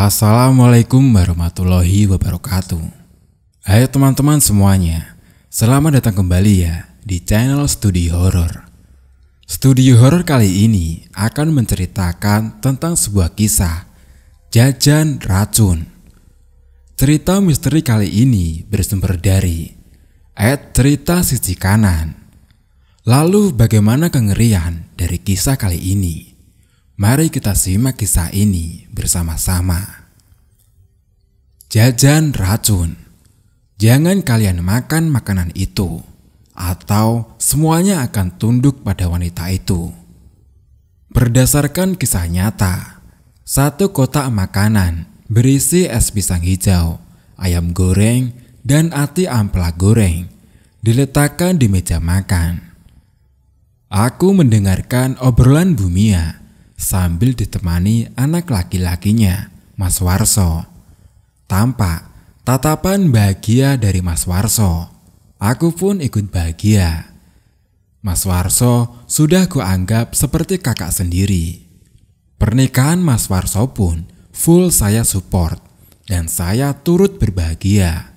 Assalamualaikum warahmatullahi wabarakatuh. Hai teman-teman semuanya, selamat datang kembali ya di channel Studi Horor. Studi Horor kali ini akan menceritakan tentang sebuah kisah jajan racun. Cerita misteri kali ini bersumber dari @cerita sisi kanan. Lalu bagaimana kengerian dari kisah kali ini? Mari kita simak kisah ini bersama-sama. Jajan racun. Jangan kalian makan makanan itu, atau semuanya akan tunduk pada wanita itu. Berdasarkan kisah nyata, satu kotak makanan berisi es pisang hijau, ayam goreng, dan ati ampela goreng diletakkan di meja makan. Aku mendengarkan obrolan Bu Mia sambil ditemani anak laki-lakinya, Mas Warso. Tampak tatapan bahagia dari Mas Warso. Aku pun ikut bahagia. Mas Warso sudah kuanggap seperti kakak sendiri. Pernikahan Mas Warso pun full saya support dan saya turut berbahagia.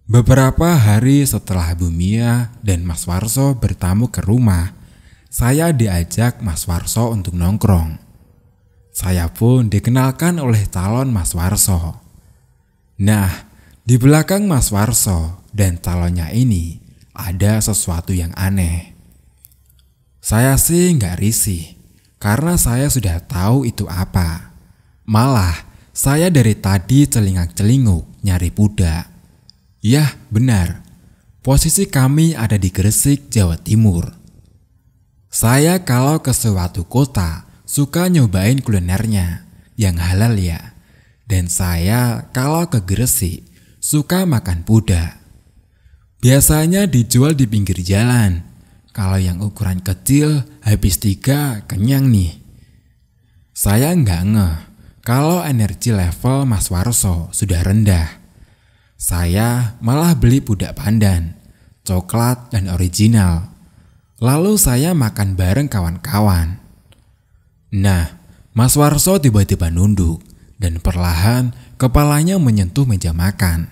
Beberapa hari setelah Bu Mia dan Mas Warso bertamu ke rumah, saya diajak Mas Warso untuk nongkrong. Saya pun dikenalkan oleh calon Mas Warso. Nah, di belakang Mas Warso dan calonnya ini ada sesuatu yang aneh. Saya sih nggak risih, karena saya sudah tahu itu apa. Malah, saya dari tadi celingak-celinguk nyari budak. Yah, benar. Posisi kami ada di Gresik, Jawa Timur. Saya kalau ke suatu kota suka nyobain kulinernya yang halal ya. Dan saya kalau ke Gresik suka makan budak. Biasanya dijual di pinggir jalan. Kalau yang ukuran kecil habis 3 kenyang nih. Saya nggak ngeh kalau energi level Mas Warso sudah rendah. Saya malah beli budak pandan, coklat dan original. Lalu saya makan bareng kawan-kawan. Nah, Mas Warso tiba-tiba nunduk dan perlahan kepalanya menyentuh meja makan.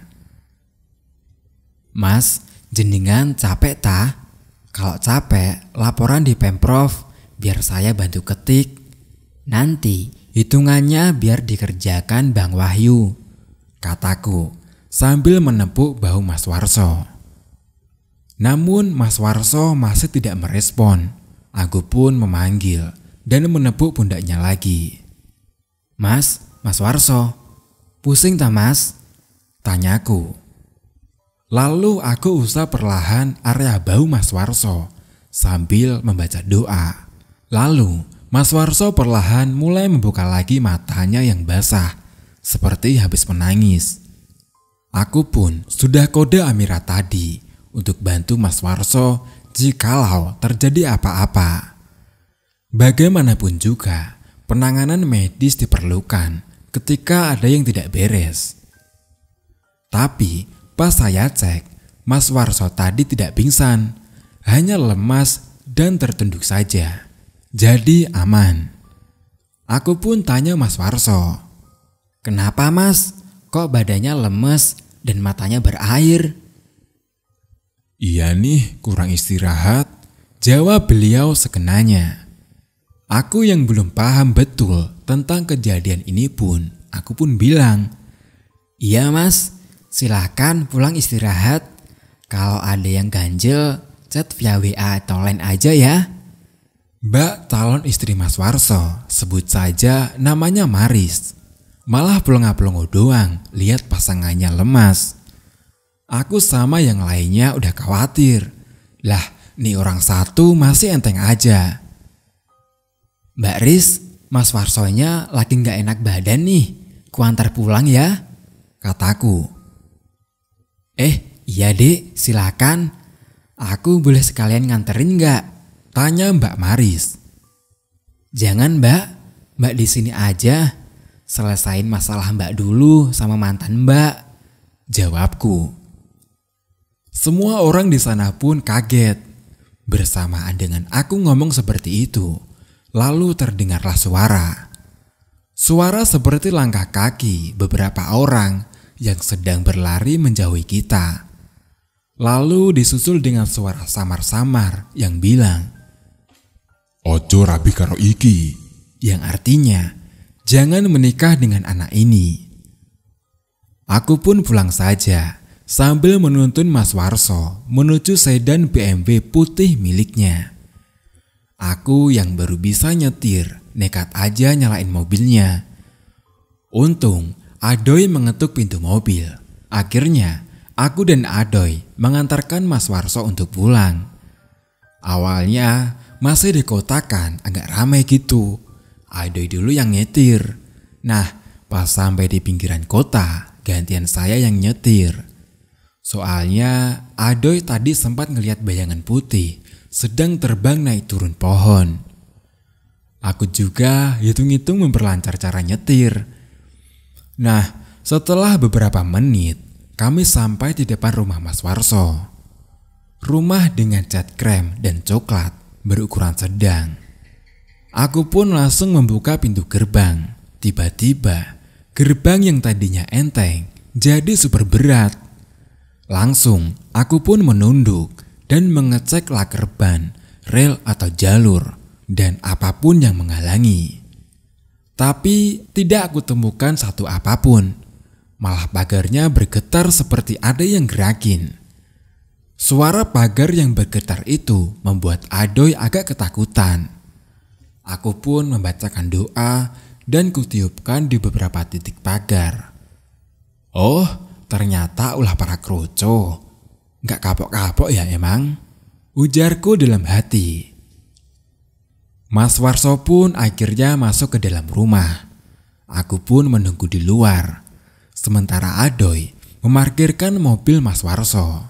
Mas, jenengan capek ta? Kalau capek, laporan di Pemprov biar saya bantu ketik. Nanti hitungannya biar dikerjakan Bang Wahyu, kataku sambil menepuk bahu Mas Warso. Namun Mas Warso masih tidak merespon. Aku pun memanggil dan menepuk pundaknya lagi. Mas Warso, pusing tak Mas? Tanyaku. Lalu aku usah perlahan area bahu Mas Warso sambil membaca doa. Lalu Mas Warso perlahan mulai membuka lagi matanya yang basah seperti habis menangis. Aku pun sudah kode Amira tadi untuk bantu Mas Warso jikalau terjadi apa-apa. Bagaimanapun juga, penanganan medis diperlukan ketika ada yang tidak beres. Tapi pas saya cek, Mas Warso tadi tidak pingsan, hanya lemas dan tertunduk saja. Jadi aman. Aku pun tanya Mas Warso, kenapa Mas? Kok badannya lemes dan matanya berair? Iya nih, kurang istirahat, jawab beliau sekenanya. Aku yang belum paham betul tentang kejadian ini pun, aku pun bilang, iya Mas, silakan pulang istirahat. Kalau ada yang ganjel, chat via WA atau line aja ya. Mbak calon istri Mas Warso, sebut saja namanya Maris. Malah pelongo-pelongo doang, lihat pasangannya lemas. Aku sama yang lainnya udah khawatir. Lah, nih orang satu masih enteng aja. Mbak Riz, Mas Warsonya lagi gak enak badan nih. Kuantar pulang ya, kataku. Iya dek, silakan. Aku boleh sekalian nganterin gak? Tanya Mbak Maris. Jangan Mbak di sini aja. Selesain masalah Mbak dulu sama mantan Mbak, jawabku. Semua orang di sana pun kaget. Bersamaan dengan aku ngomong seperti itu, lalu terdengarlah suara. Suara seperti langkah kaki beberapa orang yang sedang berlari menjauhi kita. Lalu disusul dengan suara samar-samar yang bilang, "Ojo rabi karo iki," yang artinya, jangan menikah dengan anak ini. Aku pun pulang saja sambil menuntun Mas Warso menuju sedan BMW putih miliknya. Aku yang baru bisa nyetir, nekat aja nyalain mobilnya. Untung Adoy mengetuk pintu mobil. Akhirnya aku dan Adoy mengantarkan Mas Warso untuk pulang. Awalnya masih dikotakan agak ramai gitu. Adoy dulu yang nyetir. Nah, pas sampai di pinggiran kota, gantian saya yang nyetir. Soalnya Adoy tadi sempat ngelihat bayangan putih sedang terbang naik turun pohon. Aku juga hitung-hitung memperlancar cara nyetir. Nah, setelah beberapa menit, kami sampai di depan rumah Mas Warso. Rumah dengan cat krem dan coklat berukuran sedang. Aku pun langsung membuka pintu gerbang. Tiba-tiba, gerbang yang tadinya enteng jadi super berat. Langsung, aku pun menunduk dan mengecek laker ban, rel atau jalur, dan apapun yang menghalangi. Tapi tidak aku temukan satu apapun. Malah pagarnya bergetar seperti ada yang gerakin. Suara pagar yang bergetar itu membuat Adoy agak ketakutan. Aku pun membacakan doa dan kutiupkan di beberapa titik pagar. Oh, ternyata ulah para kroco. Gak kapok-kapok ya emang, ujarku dalam hati. Mas Warso pun akhirnya masuk ke dalam rumah. Aku pun menunggu di luar. Sementara Adoy memarkirkan mobil Mas Warso.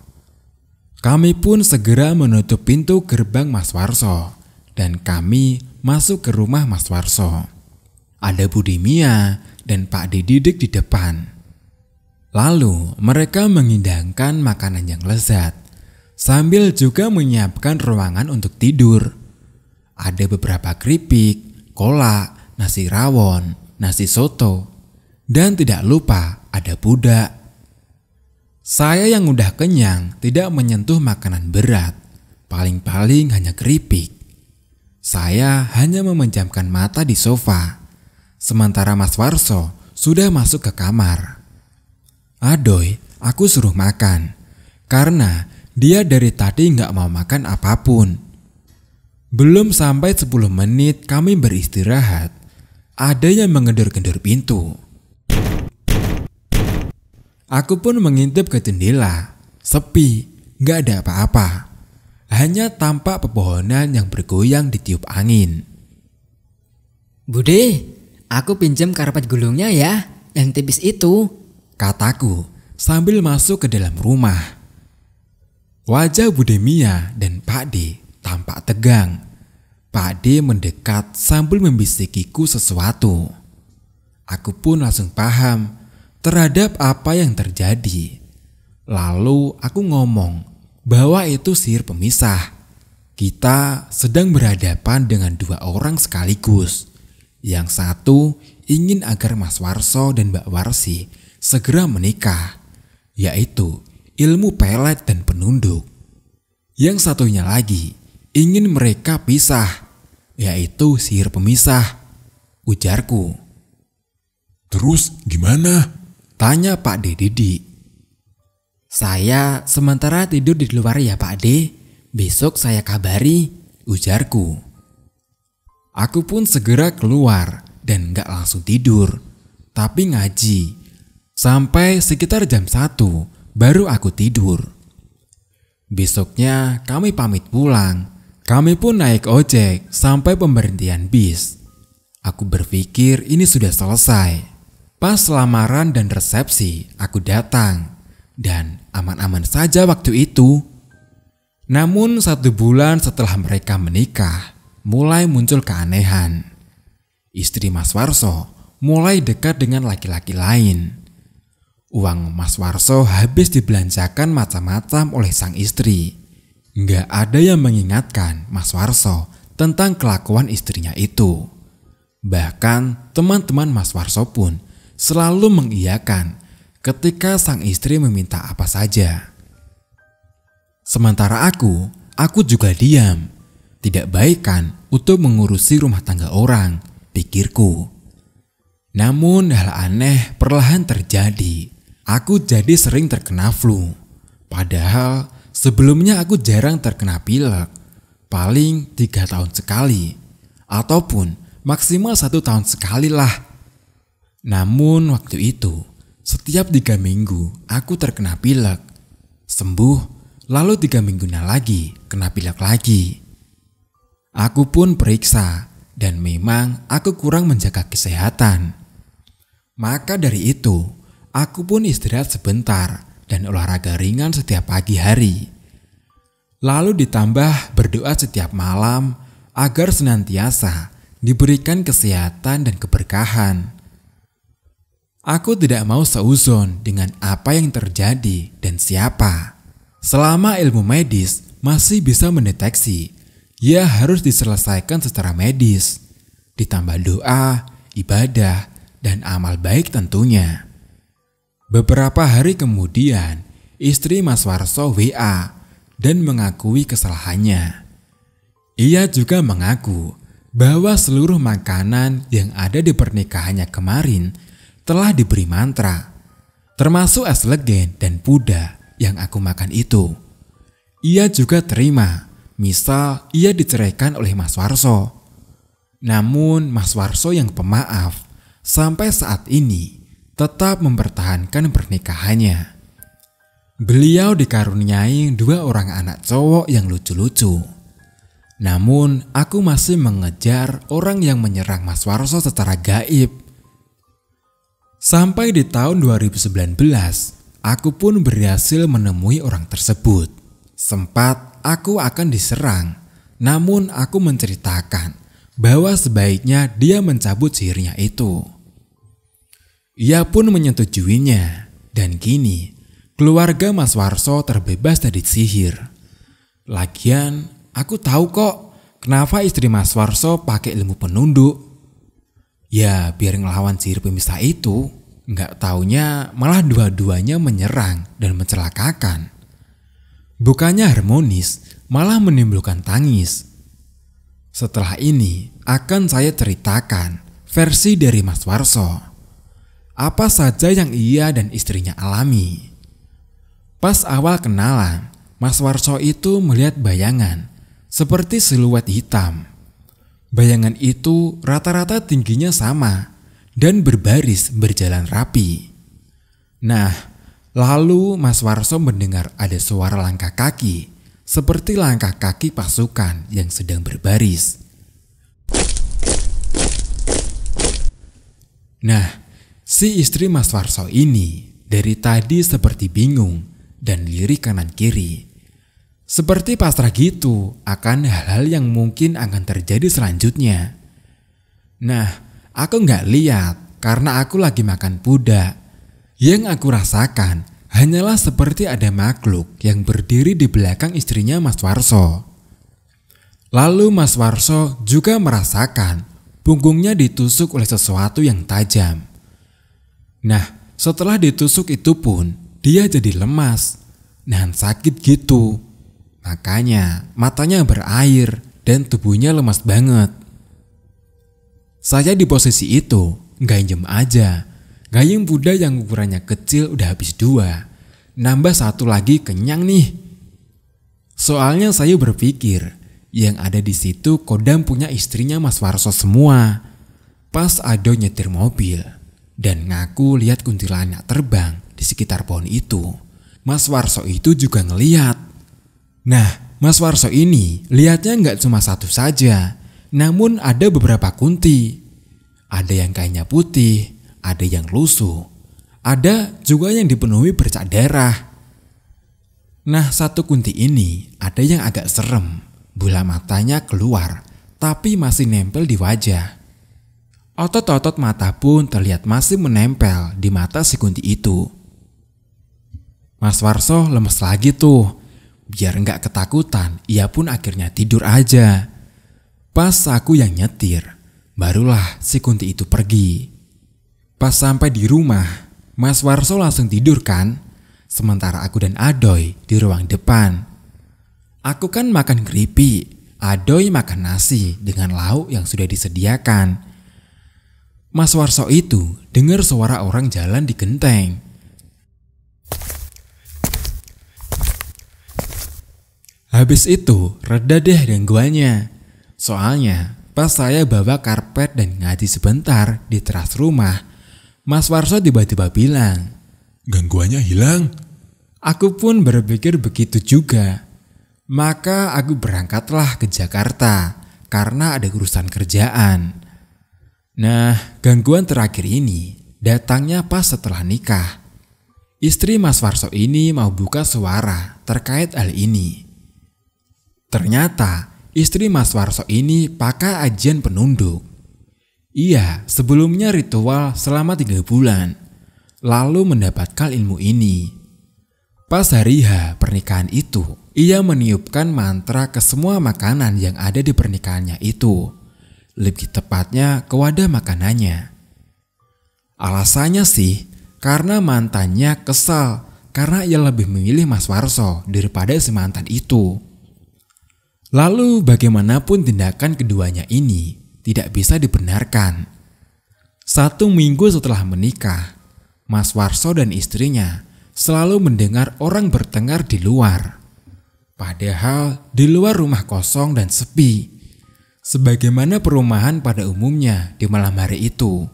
Kami pun segera menutup pintu gerbang Mas Warso dan kami masuk ke rumah Mas Warso. Ada Budimia dan Pak Didik di depan. Lalu mereka mengidangkan makanan yang lezat sambil juga menyiapkan ruangan untuk tidur. Ada beberapa keripik, kolak, nasi rawon, nasi soto, dan tidak lupa ada pudak. Saya yang udah kenyang tidak menyentuh makanan berat, paling-paling hanya keripik. Saya hanya memejamkan mata di sofa, sementara Mas Warso sudah masuk ke kamar. Adoy, aku suruh makan, karena dia dari tadi gak mau makan apapun. Belum sampai 10 menit kami beristirahat, ada yang mengedor-gedor pintu. Aku pun mengintip ke jendela, sepi, gak ada apa-apa. Hanya tampak pepohonan yang bergoyang ditiup angin. "Bude, aku pinjam karpet gulungnya ya, yang tipis itu," kataku sambil masuk ke dalam rumah. Wajah Budimia dan Pak D tampak tegang. Pak D mendekat sambil membisikiku sesuatu. Aku pun langsung paham terhadap apa yang terjadi. Lalu aku ngomong bahwa itu sihir pemisah. Kita sedang berhadapan dengan dua orang sekaligus. Yang satu ingin agar Mas Warso dan Mbak Warsi segera menikah, yaitu ilmu pelet dan penunduk. Yang satunya lagi ingin mereka pisah, yaitu sihir pemisah, ujarku. "Terus gimana?" tanya Pak D Didik. "Saya sementara tidur di luar ya Pak D, besok saya kabari," ujarku. Aku pun segera keluar dan gak langsung tidur, tapi ngaji. Sampai sekitar jam 1 baru aku tidur. Besoknya kami pamit pulang. Kami pun naik ojek sampai pemberhentian bis. Aku berpikir ini sudah selesai. Pas lamaran dan resepsi aku datang. Dan aman-aman saja waktu itu. Namun 1 bulan setelah mereka menikah, mulai muncul keanehan. Istri Mas Warso mulai dekat dengan laki-laki lain. Uang Mas Warso habis dibelanjakan macam-macam oleh sang istri. Nggak ada yang mengingatkan Mas Warso tentang kelakuan istrinya itu. Bahkan teman-teman Mas Warso pun selalu mengiyakan ketika sang istri meminta apa saja. Sementara aku juga diam. Tidak baik kan untuk mengurusi rumah tangga orang, pikirku. Namun hal aneh perlahan terjadi. Aku jadi sering terkena flu. Padahal sebelumnya aku jarang terkena pilek. Paling 3 tahun sekali. Ataupun maksimal 1 tahun sekali lah. Namun waktu itu, setiap 3 minggu aku terkena pilek. Sembuh, lalu 3 minggunya lagi kena pilek lagi. Aku pun periksa dan memang aku kurang menjaga kesehatan. Maka dari itu, aku pun istirahat sebentar dan olahraga ringan setiap pagi hari. Lalu ditambah berdoa setiap malam agar senantiasa diberikan kesehatan dan keberkahan. Aku tidak mau seuzon dengan apa yang terjadi dan siapa. Selama ilmu medis masih bisa mendeteksi, ya harus diselesaikan secara medis. Ditambah doa, ibadah, dan amal baik tentunya. Beberapa hari kemudian, istri Mas Warso WA dan mengakui kesalahannya. Ia juga mengaku bahwa seluruh makanan yang ada di pernikahannya kemarin telah diberi mantra, termasuk es legen dan puda yang aku makan itu. Ia juga terima, misal ia diceraikan oleh Mas Warso. Namun Mas Warso yang pemaaf sampai saat ini tetap mempertahankan pernikahannya. Beliau dikaruniai 2 orang anak cowok yang lucu-lucu. Namun aku masih mengejar orang yang menyerang Mas Warso secara gaib. Sampai di tahun 2019, aku pun berhasil menemui orang tersebut. Sempat aku akan diserang, namun aku menceritakan bahwa sebaiknya dia mencabut sihirnya itu. Ia pun menyetujuinya, dan kini keluarga Mas Warso terbebas dari sihir. Lagian aku tahu kok kenapa istri Mas Warso pakai ilmu penunduk. Ya biar ngelawan sihir pemisah itu. Nggak taunya malah dua-duanya menyerang dan mencelakakan. Bukannya harmonis, malah menimbulkan tangis. Setelah ini akan saya ceritakan versi dari Mas Warso. Apa saja yang ia dan istrinya alami. Pas awal kenalan, Mas Warso itu melihat bayangan seperti siluet hitam. Bayangan itu rata-rata tingginya sama dan berbaris berjalan rapi. Nah, lalu Mas Warso mendengar ada suara langkah kaki, seperti langkah kaki pasukan yang sedang berbaris. Nah, si istri Mas Warso ini dari tadi seperti bingung dan lirik kanan kiri. Seperti pasrah gitu akan hal-hal yang mungkin akan terjadi selanjutnya. Nah, aku nggak lihat karena aku lagi makan puda. Yang aku rasakan hanyalah seperti ada makhluk yang berdiri di belakang istrinya Mas Warso. Lalu Mas Warso juga merasakan punggungnya ditusuk oleh sesuatu yang tajam. Nah, setelah ditusuk itu pun dia jadi lemas dan sakit gitu. Makanya matanya berair dan tubuhnya lemas banget. Saya di posisi itu gayem aja. Gayeng puda yang ukurannya kecil udah habis 2. Nambah 1 lagi kenyang nih. Soalnya saya berpikir yang ada di situ kodam punya istrinya Mas Warso semua. Pas Ado nyetir mobil dan ngaku lihat kuntilanak terbang di sekitar pohon itu. Mas Warso itu juga ngeliat. Nah, Mas Warso ini lihatnya nggak cuma 1 saja, namun ada beberapa kunti. Ada yang kayaknya putih, ada yang lusuh, ada juga yang dipenuhi bercak darah. Nah, 1 kunti ini ada yang agak serem, bola matanya keluar, tapi masih nempel di wajah. Otot-otot mata pun terlihat masih menempel di mata si kunti itu. Mas Warso lemes lagi tuh. Biar nggak ketakutan, ia pun akhirnya tidur aja. Pas aku yang nyetir, Barulah si Kunti itu pergi. Pas sampai di rumah, Mas Warso langsung tidur kan? Sementara aku dan Adoy di ruang depan. Aku kan makan keripik, Adoy makan nasi dengan lauk yang sudah disediakan. Mas Warso itu dengar suara orang jalan di genteng. Habis itu reda deh gangguannya. Soalnya pas saya bawa karpet dan ngaji sebentar di teras rumah, Mas Warso tiba-tiba bilang, Gangguannya hilang? aku pun berpikir begitu juga. Maka aku berangkatlah ke Jakarta karena ada urusan kerjaan. Nah, gangguan terakhir ini datangnya pas setelah nikah. Istri Mas Warso ini mau buka suara terkait hal ini. Ternyata istri Mas Warso ini pakai ajian penunduk. Ia sebelumnya ritual selama 3 bulan, lalu mendapatkan ilmu ini. Pas hari H pernikahan itu, ia meniupkan mantra ke semua makanan yang ada di pernikahannya itu. Lebih tepatnya ke wadah makanannya. Alasannya sih karena mantannya kesal karena ia lebih memilih Mas Warso daripada si mantan itu. Lalu bagaimanapun tindakan keduanya ini tidak bisa dibenarkan. 1 minggu setelah menikah, Mas Warso dan istrinya selalu mendengar orang bertengkar di luar. Padahal di luar rumah kosong dan sepi, sebagaimana perumahan pada umumnya di malam hari itu.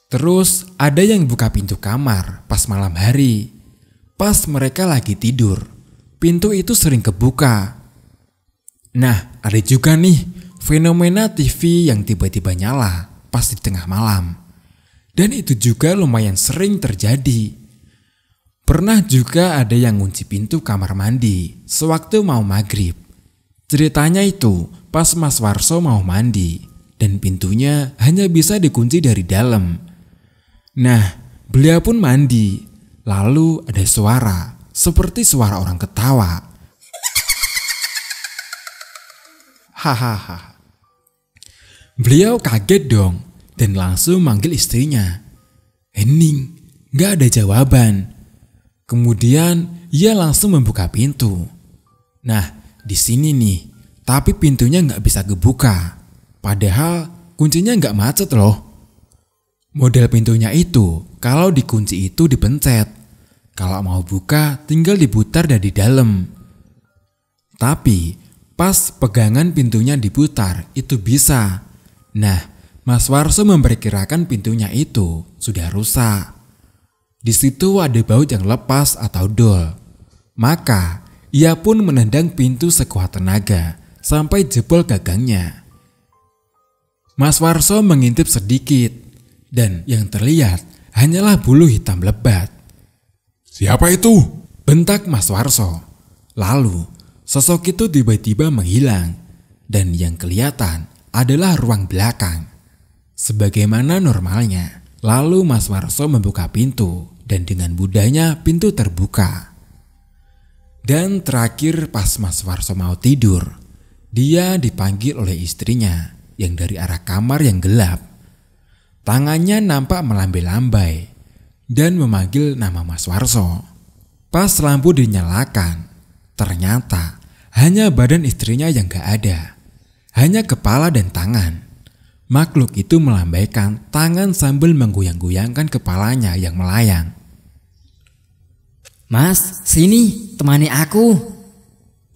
Terus ada yang buka pintu kamar pas malam hari. Pas mereka lagi tidur, pintu itu sering kebuka. Nah, ada juga nih fenomena TV yang tiba-tiba nyala pas di tengah malam. Dan itu juga lumayan sering terjadi. Pernah juga ada yang ngunci pintu kamar mandi sewaktu mau maghrib. Ceritanya itu pas Mas Warso mau mandi dan pintunya hanya bisa dikunci dari dalam. Nah, beliau pun mandi. Lalu ada suara seperti suara orang ketawa. Hahaha. Beliau kaget dong dan langsung manggil istrinya. Hening, gak ada jawaban. Kemudian ia langsung membuka pintu. Nah, di sini nih, tapi pintunya gak bisa kebuka. Padahal kuncinya gak macet loh. Model pintunya itu kalau dikunci itu dipencet. Kalau mau buka tinggal diputar dari dalam. Tapi pas pegangan pintunya diputar itu bisa. Nah, Mas Warso memperkirakan pintunya itu sudah rusak. Di situ ada baut yang lepas atau dol. Maka ia pun menendang pintu sekuat tenaga sampai jebol gagangnya. Mas Warso mengintip sedikit dan yang terlihat hanyalah bulu hitam lebat. Siapa itu? Bentak Mas Warso. Lalu sosok itu tiba-tiba menghilang dan yang kelihatan adalah ruang belakang. Sebagaimana normalnya, lalu Mas Warso membuka pintu dan dengan mudahnya pintu terbuka. Dan terakhir pas Mas Warso mau tidur, dia dipanggil oleh istrinya yang dari arah kamar yang gelap. Tangannya nampak melambai-lambai dan memanggil nama Mas Warso. Pas lampu dinyalakan, ternyata hanya badan istrinya yang gak ada. Hanya kepala dan tangan. Makhluk itu melambaikan tangan sambil menggoyang-goyangkan kepalanya yang melayang. Mas, sini temani aku.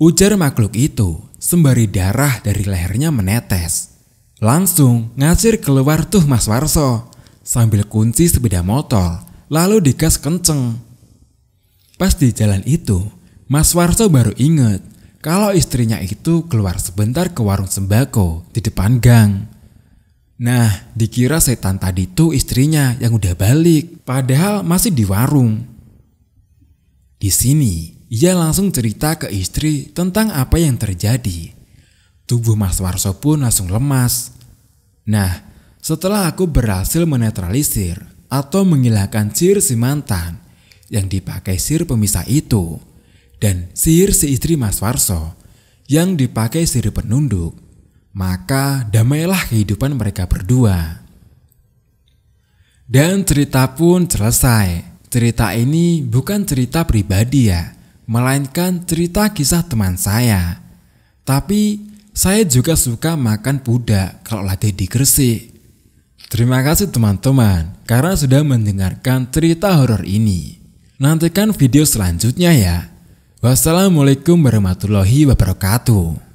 Ujar makhluk itu sembari darah dari lehernya menetes. Langsung ngasir keluar tuh Mas Warso sambil kunci sepeda motor lalu digas kenceng. Pas di jalan itu, Mas Warso baru inget kalau istrinya itu keluar sebentar ke warung sembako di depan gang. Nah, dikira setan tadi tuh istrinya yang udah balik, padahal masih di warung. Di sini, ia langsung cerita ke istri tentang apa yang terjadi. Tubuh Mas Warso pun langsung lemas. Nah, setelah aku berhasil menetralisir atau menghilangkan sihir si mantan yang dipakai sihir pemisah itu, dan sihir si istri Mas Warso yang dipakai sihir penunduk, maka damailah kehidupan mereka berdua. Dan cerita pun selesai. Cerita ini bukan cerita pribadi ya, melainkan cerita kisah teman saya. Tapi saya juga suka makan pudak kalau lagi di Gresik. Terima kasih teman-teman karena sudah mendengarkan cerita horor ini. Nantikan video selanjutnya ya. Wassalamualaikum warahmatullahi wabarakatuh.